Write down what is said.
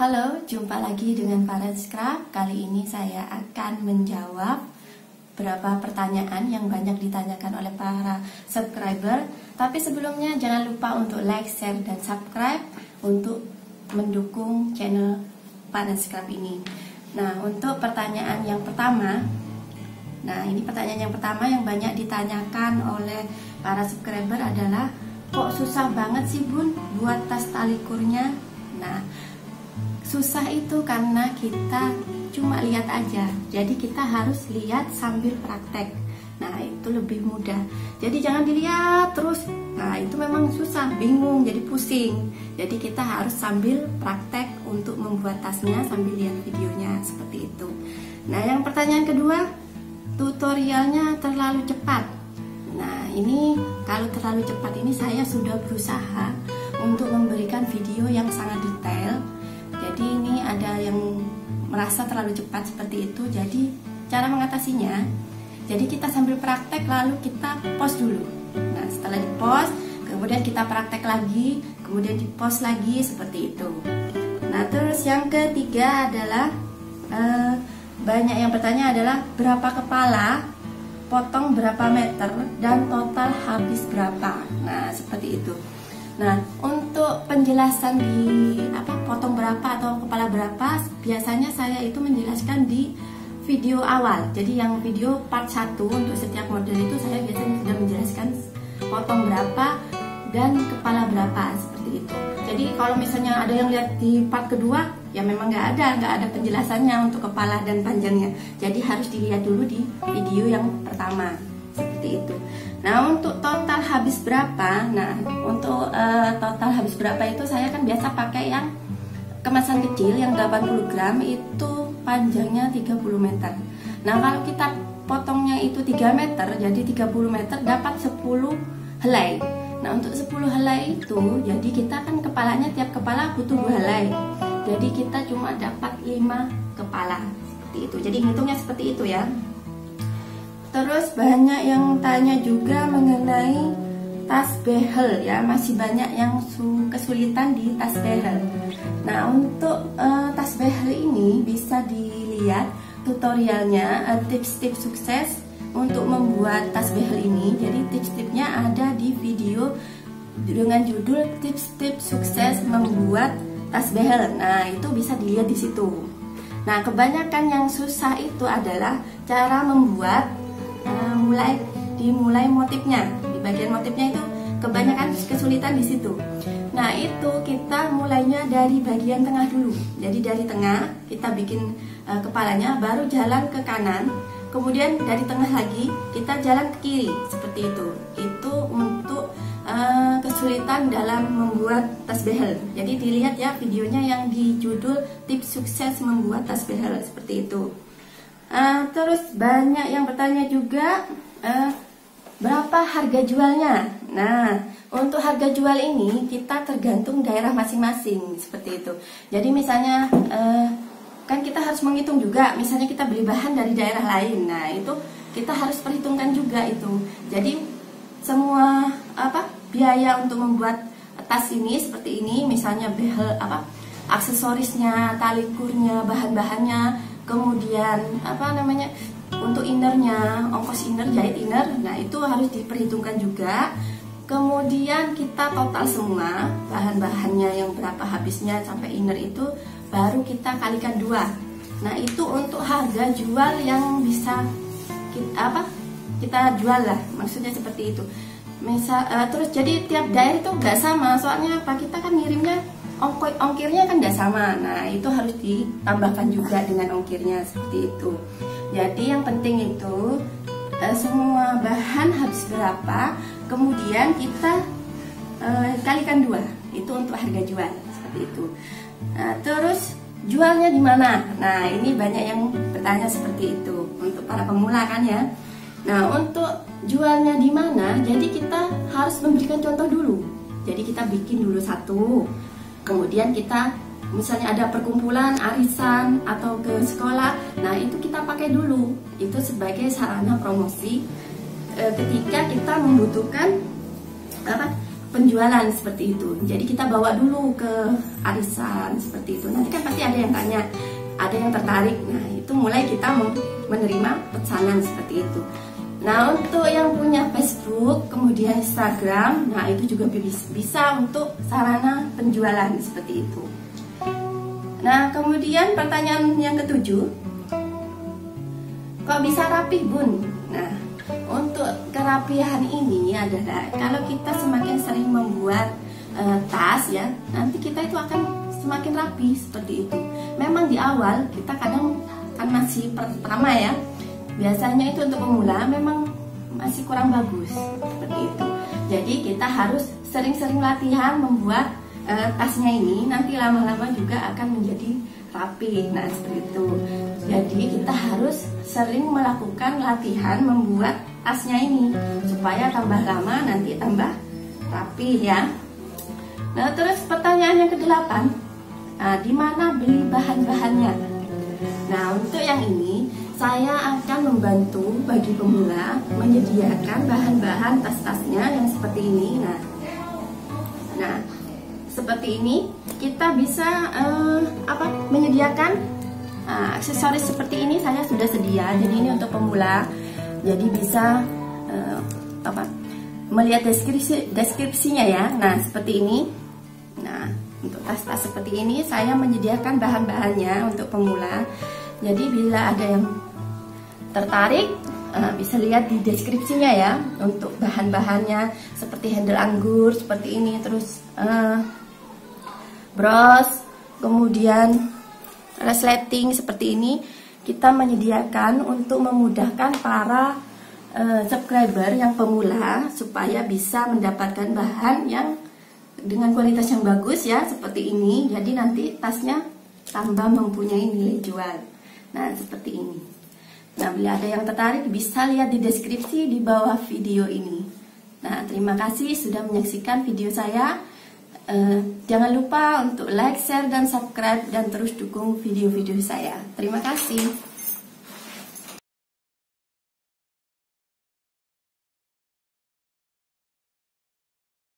Halo, jumpa lagi dengan Fares Craft. Kali ini saya akan menjawab beberapa pertanyaan yang banyak ditanyakan oleh para subscriber. Tapi sebelumnya jangan lupa untuk like, share, dan subscribe untuk mendukung channel Fares Craft ini. Nah, untuk pertanyaan yang pertama, ini pertanyaan yang pertama yang banyak ditanyakan oleh para subscriber adalah, kok susah banget sih Bun buat tas tali kurnya? Nah, susah itu karena kita cuma lihat aja. Jadi kita harus lihat sambil praktek. Nah, itu lebih mudah. Jadi jangan dilihat terus. Nah, itu memang susah, bingung, jadi pusing. Jadi kita harus sambil praktek untuk membuat tasnya sambil lihat videonya seperti itu. Nah, yang pertanyaan kedua, tutorialnya terlalu cepat. Nah, ini kalau terlalu cepat ini saya sudah berusaha untuk memberikan video yang sangat detail. Jadi ini ada yang merasa terlalu cepat seperti itu. Jadi cara mengatasinya, jadi kita sambil praktek lalu kita pause dulu. Nah, setelah di pause, kemudian kita praktek lagi, kemudian di pause lagi seperti itu. Nah, terus yang ketiga adalah banyak yang bertanya adalah berapa kepala, potong berapa meter, dan total habis berapa. Nah, seperti itu. Nah, untuk penjelasan di potong berapa atau kepala berapa, biasanya saya itu menjelaskan di video awal. Jadi yang video part 1 untuk setiap model itu saya biasanya sudah menjelaskan potong berapa dan kepala berapa seperti itu. Jadi kalau misalnya ada yang lihat di part kedua, ya memang nggak ada penjelasannya untuk kepala dan panjangnya. Jadi harus dilihat dulu di video yang pertama seperti itu. Nah, untuk total habis berapa? Nah, untuk total habis berapa itu saya kan biasa pakai yang kemasan kecil yang 80 gram itu panjangnya 30 meter. Nah, kalau kita potongnya itu 3 meter, jadi 30 meter dapat 10 helai. Nah, untuk 10 helai itu, jadi kita kan kepalanya tiap kepala butuh 2 helai. Jadi kita cuma dapat 5 kepala seperti itu. Jadi hitungnya seperti itu ya. Terus banyak yang tanya juga mengenai tas behel ya, masih banyak yang kesulitan di tas behel. Nah, untuk tas behel ini bisa dilihat tutorialnya, tips-tips sukses untuk membuat tas behel ini. Jadi tips-tipsnya ada di video dengan judul tips-tips sukses membuat tas behel. Nah, itu bisa dilihat di situ. Nah, kebanyakan yang susah itu adalah cara membuat dimulai motifnya. Di bagian motifnya itu kebanyakan kesulitan di situ. Nah, itu kita mulainya dari bagian tengah dulu. Jadi dari tengah kita bikin kepalanya, baru jalan ke kanan, kemudian dari tengah lagi kita jalan ke kiri seperti itu. Itu untuk kesulitan dalam membuat tas behel. Jadi dilihat ya videonya yang di judul tips sukses membuat tas behel seperti itu. Terus banyak yang bertanya juga berapa harga jualnya. Nah, untuk harga jual ini kita tergantung daerah masing-masing seperti itu. Jadi misalnya kan kita harus menghitung juga. Misalnya kita beli bahan dari daerah lain, nah itu kita harus perhitungkan juga itu. Jadi semua biaya untuk membuat tas ini seperti ini, misalnya behel aksesorisnya, tali kurnya, bahan-bahannya, kemudian untuk innernya, ongkos inner, jahit inner, nah itu harus diperhitungkan juga. Kemudian kita total semua bahan-bahannya yang berapa habisnya sampai inner itu baru kita kalikan 2. Nah, itu untuk harga jual yang bisa kita jual lah, maksudnya seperti itu. Terus jadi tiap daerah itu nggak sama, soalnya kita kan ngirimnya ongkirnya kan nggak sama. Nah, itu harus ditambahkan juga dengan ongkirnya seperti itu. Jadi yang penting itu semua bahan habis berapa, kemudian kita kalikan 2. Itu untuk harga jual seperti itu. Nah, terus jualnya di mana? Nah, ini banyak yang bertanya seperti itu untuk para pemula kan ya. Nah, untuk jualnya di mana? Jadi kita harus memberikan contoh dulu. Jadi kita bikin dulu satu. Kemudian kita misalnya ada perkumpulan, arisan, atau ke sekolah, nah itu kita pakai dulu. Itu sebagai sarana promosi ketika kita membutuhkan penjualan seperti itu. Jadi kita bawa dulu ke arisan seperti itu. Nanti kan pasti ada yang tanya, ada yang tertarik. Nah, itu mulai kita menerima pesanan seperti itu. Nah, untuk yang punya Facebook, kemudian Instagram, nah itu juga bisa untuk sarana penjualan seperti itu. Nah, kemudian pertanyaan yang ketujuh, kok bisa rapih, Bun? Nah, untuk kerapihan ini adalah kalau kita semakin sering membuat tas ya, nanti kita itu akan semakin rapi seperti itu. Memang di awal kita kadang kan masih pertama ya, biasanya itu untuk pemula memang masih kurang bagus seperti itu. Jadi kita harus sering-sering latihan membuat tasnya ini, nanti lama-lama juga akan menjadi rapi. Nah, seperti itu. Jadi kita harus sering melakukan latihan membuat tasnya ini supaya tambah lama nanti tambah rapi ya. Nah, terus pertanyaan yang ke-8, nah, di mana beli bahan-bahannya? Nah, untuk yang ini saya akan membantu bagi pemula menyediakan bahan-bahan tas-tasnya yang seperti ini. Nah, seperti ini kita bisa menyediakan aksesoris seperti ini. Saya sudah sedia. Jadi ini untuk pemula. Jadi bisa melihat deskripsinya ya. Nah, seperti ini. Nah, untuk tas-tas seperti ini saya menyediakan bahan-bahannya untuk pemula. Jadi bila ada yang tertarik, bisa lihat di deskripsinya ya untuk bahan-bahannya, seperti handle anggur seperti ini, terus bros, kemudian resleting seperti ini. Kita menyediakan untuk memudahkan para subscriber yang pemula supaya bisa mendapatkan bahan yang dengan kualitas yang bagus ya, seperti ini. Jadi nanti tasnya tambah mempunyai nilai jual. Nah, seperti ini. Nah, bila ada yang tertarik bisa lihat di deskripsi di bawah video ini. Nah, terima kasih sudah menyaksikan video saya. Jangan lupa untuk like, share, dan subscribe, dan terus dukung video-video saya. Terima kasih.